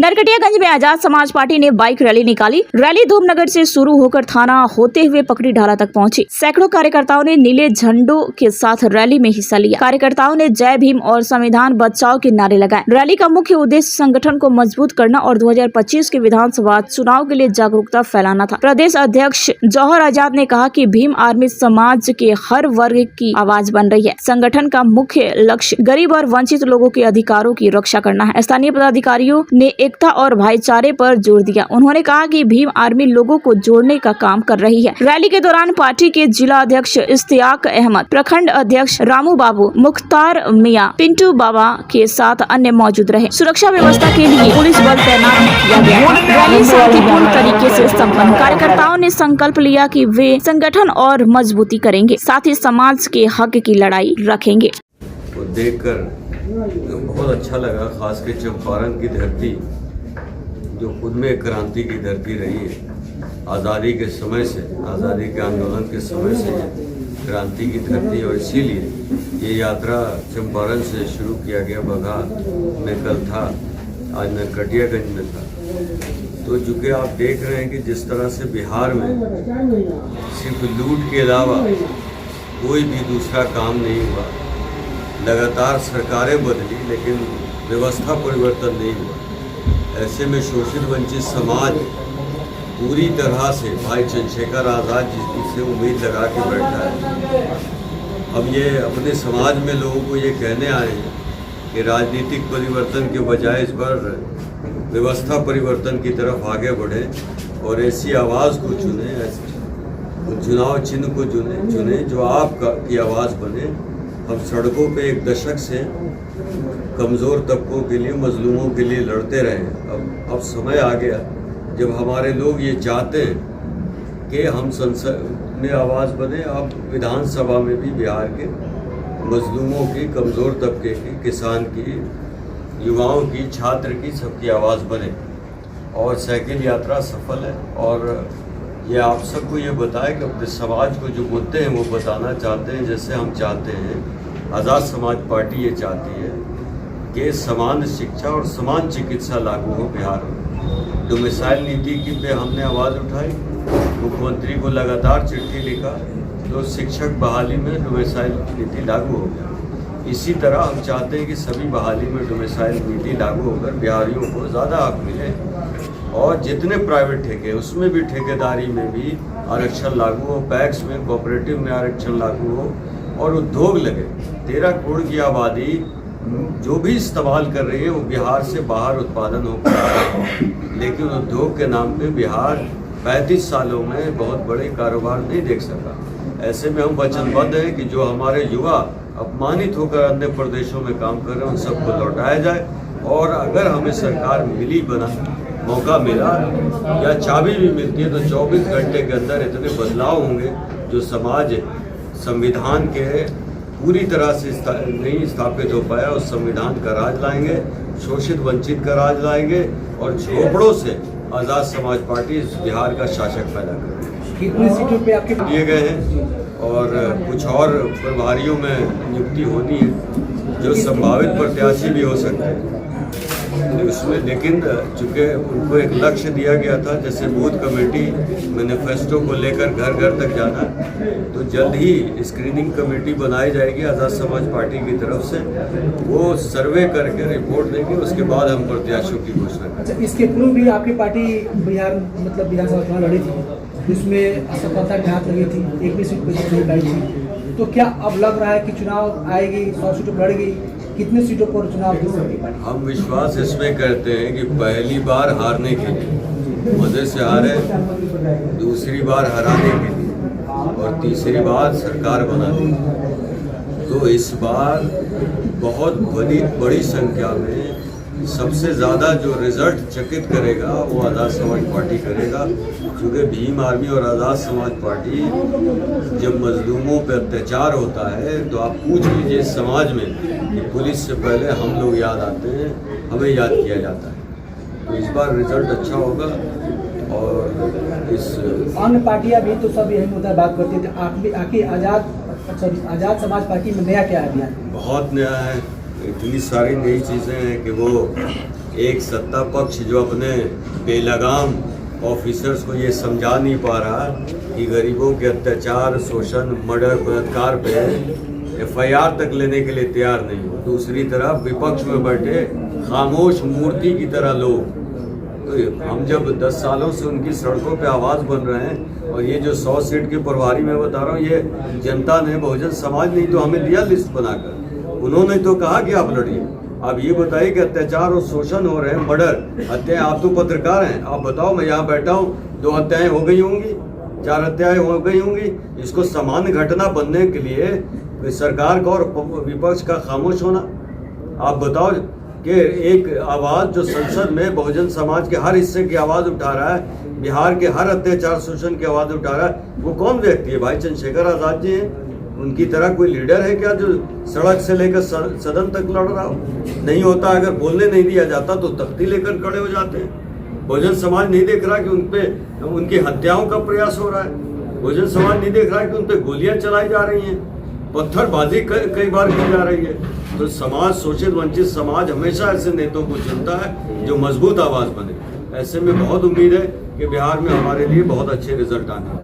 नरकटियागंज में आजाद समाज पार्टी ने bike rally निकाली। रैली धूमनगर से शुरू होकर थाना होते हुए पकड़ी ढाला तक पहुंची। सैकड़ों कार्यकर्ताओं ने नीले झंडों के साथ रैली में हिस्सा लिया। कार्यकर्ताओं ने जय भीम और संविधान बचाओ के नारे लगाए। रैली का मुख्य उद्देश्य संगठन को मजबूत करना और 2025 के विधानसभा चुनाव के लिए जागरूकता फैलाना था। प्रदेश अध्यक्ष जौहर आजाद ने कहा कि भीम आर्मी समाज के हर वर्ग की आवाज बन रही है। संगठन का मुख्य लक्ष्य गरीब और वंचित लोगों के अधिकारों की रक्षा करना है। स्थानीय पदाधिकारियों ने एकता और भाईचारे पर जोर दिया। उन्होंने कहा कि भीम आर्मी लोगों को जोड़ने का काम कर रही है। रैली के दौरान पार्टी के जिला अध्यक्ष इश्तियाक अहमद, प्रखंड अध्यक्ष रामू बाबू, मुख्तार मियां, पिंटू बाबा के साथ अन्य मौजूद रहे। सुरक्षा व्यवस्था के लिए पुलिस बल तैनात किया गया। रैली शांतिपूर्ण तरीके से संपन्न। कार्यकर्ताओं ने संकल्प लिया कि वे संगठन और मजबूती करेंगे, साथ ही समाज के हक की लड़ाई रखेंगे। देखकर बहुत अच्छा लगा, खास के चंपारण की धरती जो खुद में क्रांति की धरती रही है। आज़ादी के समय से, आज़ादी के आंदोलन के समय से क्रांति की धरती, और इसीलिए ये यात्रा चंपारण से शुरू किया गया। बघा में कल था, आज नरकटियागंज में था। तो चूँकि आप देख रहे हैं कि जिस तरह से बिहार में सिर्फ लूट के अलावा कोई भी दूसरा काम नहीं हुआ। लगातार सरकारें बदली लेकिन व्यवस्था परिवर्तन नहीं हुआ। ऐसे में शोषित वंचित समाज पूरी तरह से भाई चंद्रशेखर आज़ाद जिससे उम्मीद लगा के बैठा है। अब ये अपने समाज में लोगों को ये कहने आए हैं कि राजनीतिक परिवर्तन के बजाय इस बार व्यवस्था परिवर्तन की तरफ आगे बढ़े और ऐसी आवाज़ को चुने, ऐसे चुनाव चिन्ह को चुने जो आपकी आवाज़ बने। हम सड़कों पे एक दशक से कमज़ोर तबकों के लिए, मजलूमों के लिए लड़ते रहे। अब समय आ गया जब हमारे लोग ये चाहते हैं कि हम संसद में आवाज़ बने। अब विधानसभा में भी बिहार के मजलूमों की, कमज़ोर तबके की, किसान की, युवाओं की, छात्र की, सबकी आवाज़ बने। और साइकिल यात्रा सफल है। और ये आप सबको ये बताएं कि अपने समाज को जो मुद्दे हैं वो बताना चाहते हैं। जैसे हम चाहते हैं, आज़ाद समाज पार्टी ये चाहती है कि समान शिक्षा और समान चिकित्सा लागू हो बिहार में। डोमिसाइल नीति की पे हमने आवाज़ उठाई, मुख्यमंत्री को लगातार चिट्ठी लिखा, तो शिक्षक बहाली में डोमिसाइल नीति लागू हो गया। इसी तरह हम चाहते हैं कि सभी बहाली में डोमिसाइल नीति लागू होकर बिहारियों को ज़्यादा हक मिले और जितने प्राइवेट ठेके उसमें भी, ठेकेदारी में भी आरक्षण लागू हो, पैक्स में, कोऑपरेटिव में आरक्षण लागू हो और उद्योग लगे। 13 करोड़ की आबादी जो भी इस्तेमाल कर रही है वो बिहार से बाहर उत्पादन होकर आ रहा है। लेकिन उद्योग के नाम पे बिहार 35 सालों में बहुत बड़े कारोबार नहीं देख सका। ऐसे में हम वचनबद्ध हैं कि जो हमारे युवा अपमानित होकर अन्य प्रदेशों में काम कर रहे हैं उन सबको लौटाया जाए। और अगर हमें सरकार मौका मिला या चाबी भी मिलती है तो 24 घंटे के अंदर इतने बदलाव होंगे जो समाज संविधान के पूरी तरह से नहीं स्थापित हो पाया उस संविधान का राज लाएंगे, शोषित वंचित का राज लाएंगे और झोपड़ों से आज़ाद समाज पार्टी इस बिहार का शासक पैदा करेगी। कितनी सीटों पे आपके दिए गए हैं और कुछ और प्रभारियों में नियुक्ति होनी है जो संभावित प्रत्याशी भी हो सकते हैं उसमें। लेकिन चूँकि उनको एक लक्ष्य दिया गया था, जैसे बूथ कमेटी मैनिफेस्टो को लेकर घर घर तक जाना, तो जल्द ही स्क्रीनिंग कमेटी बनाई जाएगी आज़ाद समाज पार्टी की तरफ से। वो सर्वे करके रिपोर्ट देंगे, उसके बाद हम प्रत्याशियों की घोषणा करेंगे। अच्छा, इसके पूर्व भी आपकी पार्टी विधानसभा चुनाव लड़ी थी, उसमें असफलता के हाथ लगी थी, एक भी सीट पर जीत नहीं पाई थी। तो क्या अब लग रहा है कि चुनाव आएगी, 100 सीटों पर लड़ेगी? कितने सीटों पर चुनाव जीत सकती पार्टी? हम विश्वास इसमें करते हैं कि पहली बार हारने के लिए मजे से हारे, दूसरी बार हराने के लिए और तीसरी बार सरकार बनाने। तो इस बार बहुत बड़ी संख्या में सबसे ज़्यादा जो रिजल्ट चकित करेगा वो आज़ाद समाज पार्टी करेगा। क्योंकि भीम आर्मी और आज़ाद समाज पार्टी जब मजलूमों पर अत्याचार होता है तो आप पूछ लीजिए समाज में कि पुलिस से पहले हम लोग याद आते हैं, हमें याद किया जाता है। तो इस बार रिजल्ट अच्छा होगा। और इस अन्य पार्टियां भी तो सब यही मुद्दा बात करती थी, आप भी आके आज़ाद समाज पार्टी में नया क्या अभियान? बहुत नया है, इतनी सारी नई चीज़ें हैं कि वो एक सत्ता पक्ष जो अपने बेलगाम ऑफिसर्स को ये समझा नहीं पा रहा कि गरीबों के अत्याचार, शोषण, मर्डर, बलात्कार पे एफआईआर तक लेने के लिए तैयार नहीं हो। दूसरी तरफ विपक्ष में बैठे खामोश मूर्ति की तरह लोग, तो हम जब 10 सालों से उनकी सड़कों पे आवाज़ बन रहे हैं, और ये जो 100 सीट के प्रभारी मैं बता रहा हूँ, ये जनता ने, बहुजन समाज ने तो हमें दिया लिस्ट बनाकर। उन्होंने तो कहा कि आप लड़िए। अब ये बताइए कि अत्याचार और शोषण हो रहे हैं, मर्डर, हत्याएं। आप तो पत्रकार हैं, आप बताओ, मैं यहाँ बैठा हूँ, 2 हत्याएं हो गई होंगी, 4 हत्याएं हो गई होंगी। इसको सामान्य घटना बनने के लिए सरकार का और विपक्ष का खामोश होना। आप बताओ कि एक आवाज़ जो संसद में बहुजन समाज के हर हिस्से की आवाज़ उठा रहा है, बिहार के हर अत्याचार शोषण की आवाज़ उठा रहा है, वो कौन व्यक्ति है? भाई चंद्रशेखर आज़ाद जी हैं। उनकी तरह कोई लीडर है क्या जो सड़क से लेकर सदन तक लड़ रहा हो? नहीं होता। अगर बोलने नहीं दिया जाता तो तख्ती लेकर खड़े हो जाते हैं। बहुजन समाज नहीं देख रहा कि उनपे उनकी हत्याओं का प्रयास हो रहा है। बहुजन समाज नहीं देख रहा कि उन पर गोलियां चलाई जा रही हैं, पत्थरबाजी कई बार की जा रही है। तो समाज, शोषित वंचित समाज हमेशा ऐसे नेताओं को चुनता है जो मजबूत आवाज़ बने। ऐसे में बहुत उम्मीद है कि बिहार में हमारे लिए बहुत अच्छे रिजल्ट आने।